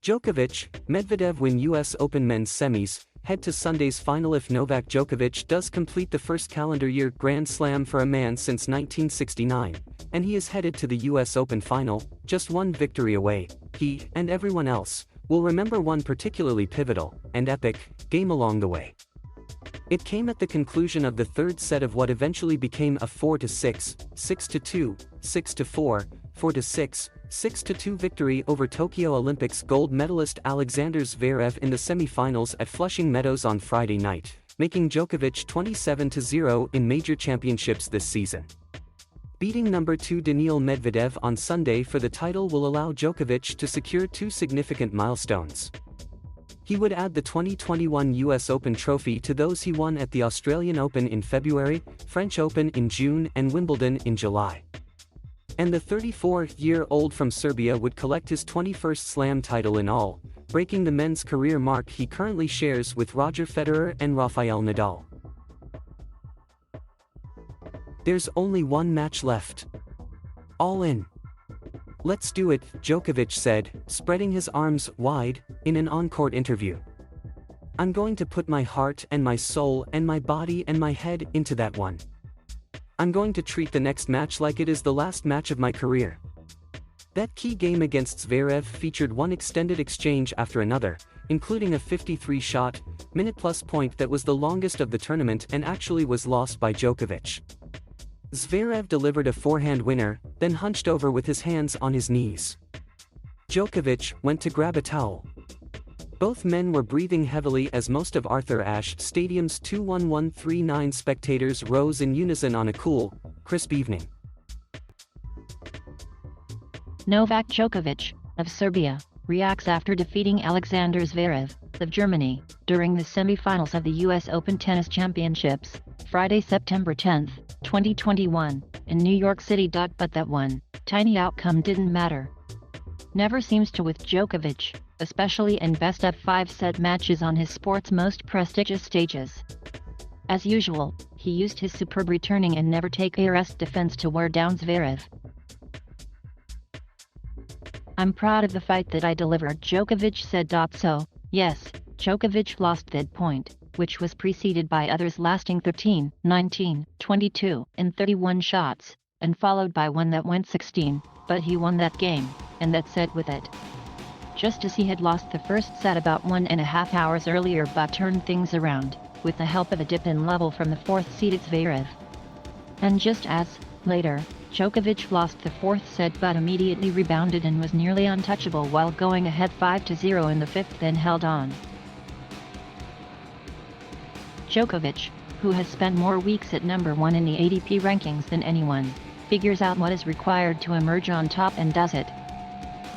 Djokovic, Medvedev win US Open men's semis, head to Sunday's final if Novak Djokovic does complete the first calendar year Grand Slam for a man since 1969, and he is headed to the US Open final, just one victory away. He, and everyone else, will remember one particularly pivotal, and epic, game along the way. It came at the conclusion of the third set of what eventually became a 4-6, 6-2, 6-4, 4-6, 6-2 victory over Tokyo Olympics gold medalist Alexander Zverev in the semifinals at Flushing Meadows on Friday night, making Djokovic 27-0 in major championships this season. Beating number 2 Daniil Medvedev on Sunday for the title will allow Djokovic to secure two significant milestones. He would add the 2021 US Open trophy to those he won at the Australian Open in February, French Open in June and Wimbledon in July. And the 34-year-old from Serbia would collect his 21st Slam title in all, breaking the men's career mark he currently shares with Roger Federer and Rafael Nadal. There's only one match left. All in. Let's do it, Djokovic said, spreading his arms wide, in an on-court interview. I'm going to put my heart and my soul and my body and my head into that one. I'm going to treat the next match like it is the last match of my career. That key game against Zverev featured one extended exchange after another, including a 53-shot, minute-plus point that was the longest of the tournament and actually was lost by Djokovic. Zverev delivered a forehand winner, then hunched over with his hands on his knees. Djokovic went to grab a towel. Both men were breathing heavily as most of Arthur Ashe Stadium's 21139 spectators rose in unison on a cool, crisp evening. Novak Djokovic, of Serbia, reacts after defeating Alexander Zverev, of Germany, during the semifinals of the US Open Tennis Championships, Friday, September 10, 2021, in New York City. But that one tiny outcome didn't matter. Never seems to with Djokovic, especially in best-of-5 set matches on his sport's most prestigious stages. As usual, he used his superb returning and never-take-a-rest defense to wear down Zverev. I'm proud of the fight that I delivered, Djokovic said. So, yes, Djokovic lost that point, which was preceded by others lasting 13, 19, 22, and 31 shots, and followed by one that went 16, but he won that game, and that set with it. Just as he had lost the first set about 1.5 hours earlier but turned things around, with the help of a dip in level from the fourth-seeded Zverev. And just as, later, Djokovic lost the fourth set but immediately rebounded and was nearly untouchable while going ahead 5-0 in the fifth, then held on. Djokovic, who has spent more weeks at number 1 in the ATP rankings than anyone, figures out what is required to emerge on top and does it.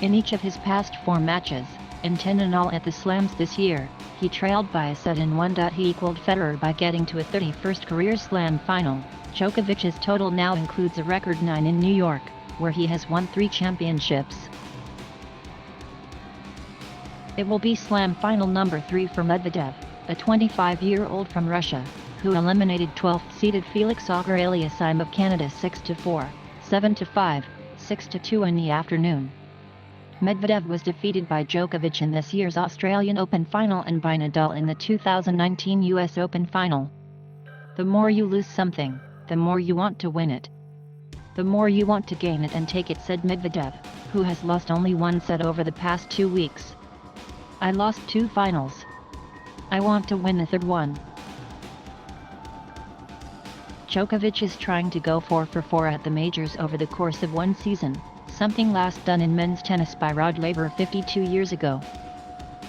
In each of his past 4 matches, and 10 in all at the Slams this year, he trailed by a set in one. He equaled Federer by getting to a 31st career Slam final. Djokovic's total now includes a record 9 in New York, where he has won 3 championships. It will be Slam final number 3 for Medvedev, a 25-year-old from Russia, who eliminated 12th-seeded Felix Auger-Aliassime of Canada 6-4, 7-5, 6-2 in the afternoon. Medvedev was defeated by Djokovic in this year's Australian Open final and by Nadal in the 2019 US Open final. The more you lose something, the more you want to win it. The more you want to gain it and take it, said Medvedev, who has lost only one set over the past 2 weeks. I lost 2 finals. I want to win the third one. Djokovic is trying to go 4 for 4 at the majors over the course of one season, something last done in men's tennis by Rod Laver 52 years ago.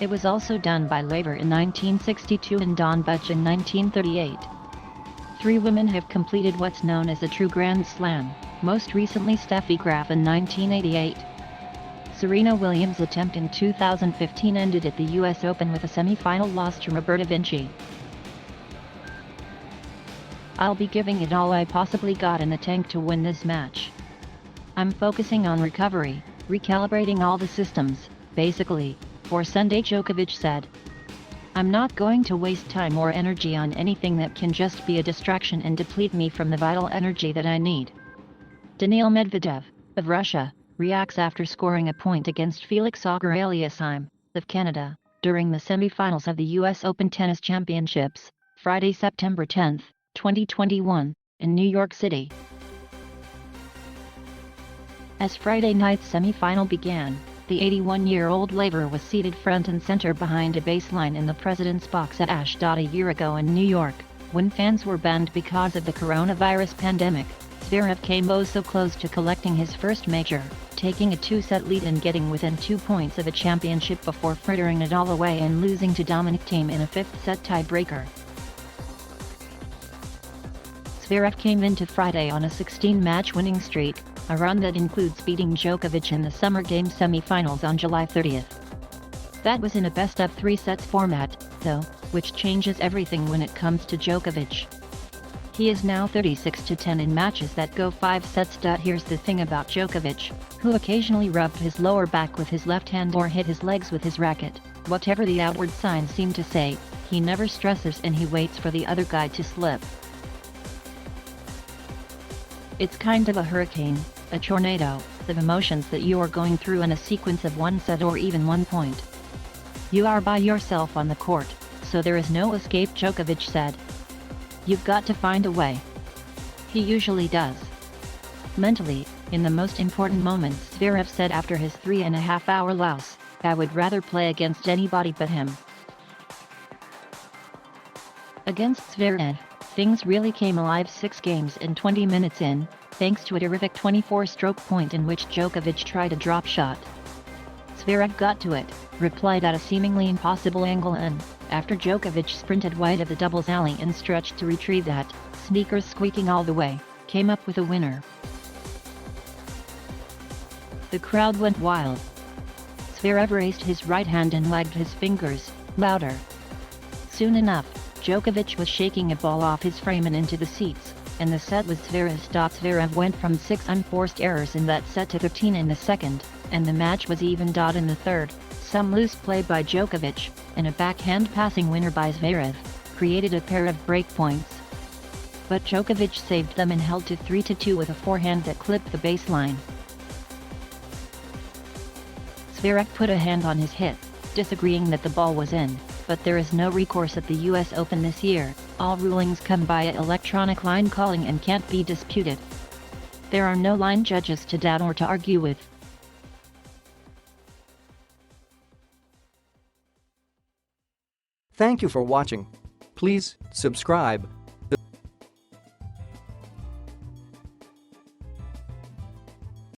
It was also done by Laver in 1962 and Don Butch in 1938. 3 women have completed what's known as a true Grand Slam, most recently Steffi Graf in 1988. Serena Williams' attempt in 2015 ended at the US Open with a semi-final loss to Roberta Vinci. I'll be giving it all I possibly got in the tank to win this match. I'm focusing on recovery, recalibrating all the systems, basically, for Sunday, Djokovic said. I'm not going to waste time or energy on anything that can just be a distraction and deplete me from the vital energy that I need. Daniil Medvedev, of Russia, reacts after scoring a point against Felix Auger-Aliassime, of Canada, during the semifinals of the U.S. Open Tennis Championships, Friday, September 10, 2021, in New York City. As Friday night's semifinal began, the 81-year-old laver was seated front and center behind a baseline in the President's Box at a year ago in New York, when fans were banned because of the coronavirus pandemic. Zverev came oh so close to collecting his first major, taking a 2-set lead and getting within 2 points of a championship before frittering it all away and losing to Dominic Thiem in a 5th-set tiebreaker. Zverev came into Friday on a 16-match winning streak, a run that includes beating Djokovic in the Summer Games semi-finals on July 30th. That was in a best-of-3 sets format, though, which changes everything when it comes to Djokovic. He is now 36-10 in matches that go 5 sets. Here's the thing about Djokovic, who occasionally rubbed his lower back with his left hand or hit his legs with his racket. Whatever the outward signs seem to say, he never stresses and he waits for the other guy to slip. It's kind of a hurricane, a tornado, of emotions that you are going through in a sequence of 1 set or even 1 point. You are by yourself on the court, so there is no escape, Djokovic said. You've got to find a way. He usually does. Mentally, in the most important moments, Zverev said after his 3.5-hour loss, I would rather play against anybody but him. Against Zverev, things really came alive 6 games and 20 minutes in, thanks to a terrific 24-stroke point in which Djokovic tried a drop shot. Zverev got to it, replied at a seemingly impossible angle and, after Djokovic sprinted wide of the doubles alley and stretched to retrieve that, sneakers squeaking all the way, came up with a winner. The crowd went wild. Zverev raised his right hand and wagged his fingers, louder. Soon enough, Djokovic was shaking a ball off his frame and into the seats, and the set was Zverev's. Zverev went from 6 unforced errors in that set to 13 in the second, and the match was even. In the third, some loose play by Djokovic, and a backhand passing winner by Zverev, created a pair of breakpoints. But Djokovic saved them and held to 3-2 with a forehand that clipped the baseline. Zverev put a hand on his hip, disagreeing that the ball was in, but there is no recourse at the US Open this year. All rulings come via electronic line calling and can't be disputed. There are no line judges to doubt or to argue with. Thank you for watching. Please subscribe.